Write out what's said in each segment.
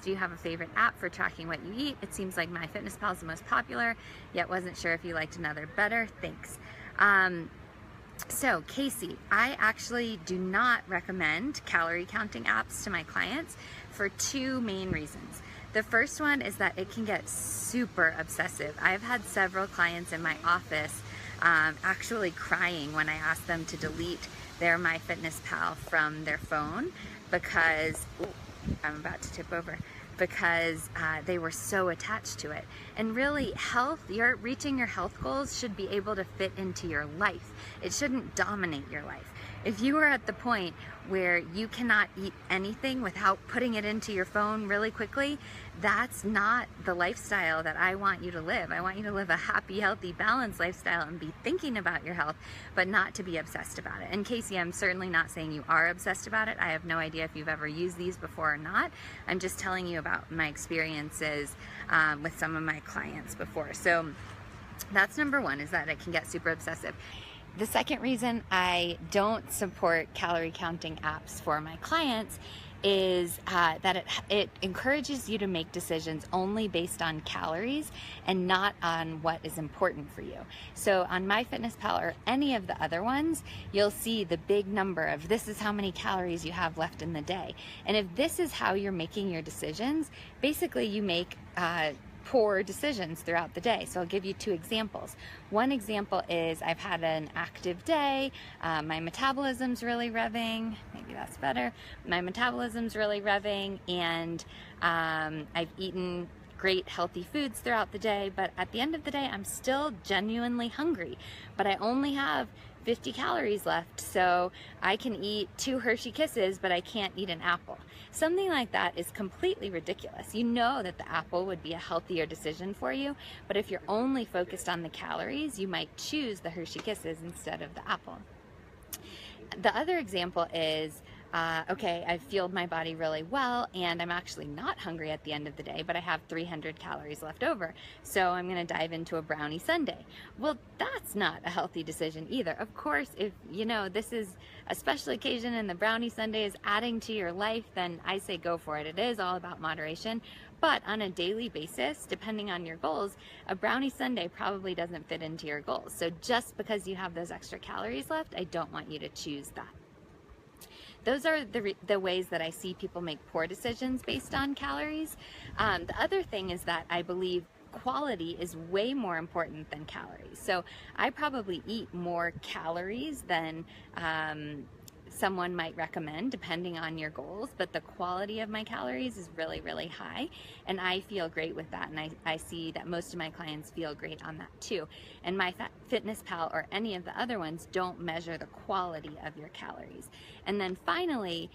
Do you have a favorite app for tracking what you eat? It seems like MyFitnessPal is the most popular, yet wasn't sure if you liked another better. Thanks. So Casey, I actually do not recommend calorie counting apps to my clients for two main reasons. The first one is that it can get super obsessive. I've had several clients in my office actually crying when I ask them to delete their MyFitnessPal from their phone because, ooh, I'm about to tip over, because they were so attached to it. And really, reaching your health goals should be able to fit into your life. It shouldn't dominate your life. If you are at the point where you cannot eat anything without putting it into your phone really quickly, that's not the lifestyle that I want you to live. I want you to live a happy, healthy, balanced lifestyle and be thinking about your health, but not to be obsessed about it. And Casey, I'm certainly not saying you are obsessed about it. I have no idea if you've ever used these before or not. I'm just telling you about my experiences with some of my clients before. So that's number one, is that it can get super obsessive. The second reason I don't support calorie counting apps for my clients is that it encourages you to make decisions only based on calories and not on what is important for you. So on MyFitnessPal or any of the other ones, you'll see the big number of this is how many calories you have left in the day. And if this is how you're making your decisions, basically you make poor decisions throughout the day. So I'll give you two examples. One example is I've had an active day, my metabolism's really revving, maybe that's better, my metabolism's really revving, and I've eaten great healthy foods throughout the day, but at the end of the day I'm still genuinely hungry, but I only have 50 calories left, so I can eat 2 Hershey Kisses, but I can't eat an apple. Something like that is completely ridiculous. You know that the apple would be a healthier decision for you, but if you're only focused on the calories, you might choose the Hershey Kisses instead of the apple. The other example is, okay, I've fueled my body really well and I'm actually not hungry at the end of the day, but I have 300 calories left over. So I'm gonna dive into a brownie sundae. Well, that's not a healthy decision either. Of course, if you know this is a special occasion and the brownie sundae is adding to your life, then I say go for it. It is all about moderation. But on a daily basis, depending on your goals, a brownie sundae probably doesn't fit into your goals. So just because you have those extra calories left, I don't want you to choose that. Those are the ways that I see people make poor decisions based on calories. The other thing is that I believe quality is way more important than calories. So I probably eat more calories than someone might recommend depending on your goals, but the quality of my calories is really, really high, and I feel great with that, and I see that most of my clients feel great on that too. And MyFitnessPal or any of the other ones don't measure the quality of your calories. And then finally,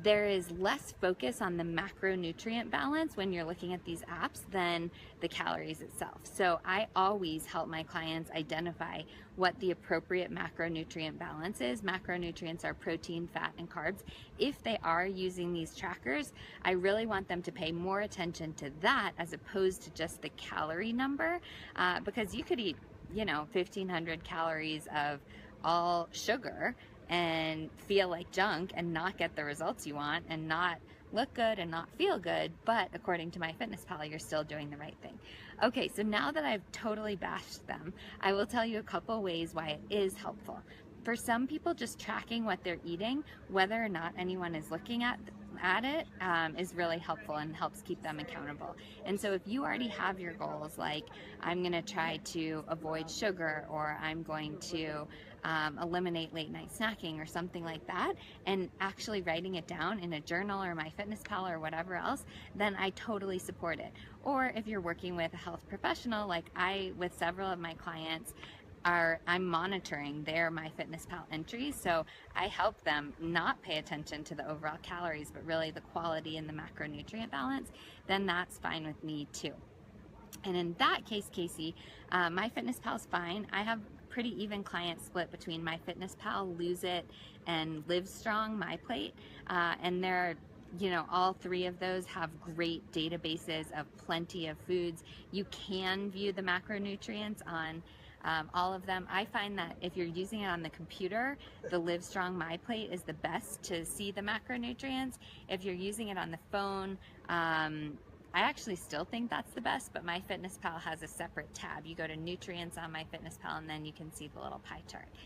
there is less focus on the macronutrient balance when you're looking at these apps than the calories itself. So I always help my clients identify what the appropriate macronutrient balance is. Macronutrients are protein, fat, and carbs. If they are using these trackers, I really want them to pay more attention to that as opposed to just the calorie number, because you could eat, 1,500 calories of all sugar and feel like junk and not get the results you want and not look good and not feel good, but according to MyFitnessPal, you're still doing the right thing. Okay, so now that I've totally bashed them, I will tell you a couple ways why it is helpful. For some people, just tracking what they're eating, whether or not anyone is looking at it, is really helpful and helps keep them accountable. And so if you already have your goals, like I'm going to try to avoid sugar, or I'm going to eliminate late night snacking or something like that, and actually writing it down in a journal or MyFitnessPal or whatever else, then I totally support it. Or if you're working with a health professional, like with several of my clients, I'm monitoring their MyFitnessPal entries, so I help them not pay attention to the overall calories, but really the quality and the macronutrient balance, then that's fine with me too. And in that case, Casey, MyFitnessPal is fine. I have pretty even client split between MyFitnessPal, Lose It, and Livestrong, MyPlate, and they're all three of those have great databases of plenty of foods. You can view the macronutrients on all of them. I find that if you're using it on the computer, the Livestrong My Plate is the best to see the macronutrients. If you're using it on the phone, I actually still think that's the best, but MyFitnessPal has a separate tab. You go to nutrients on MyFitnessPal and then you can see the little pie chart.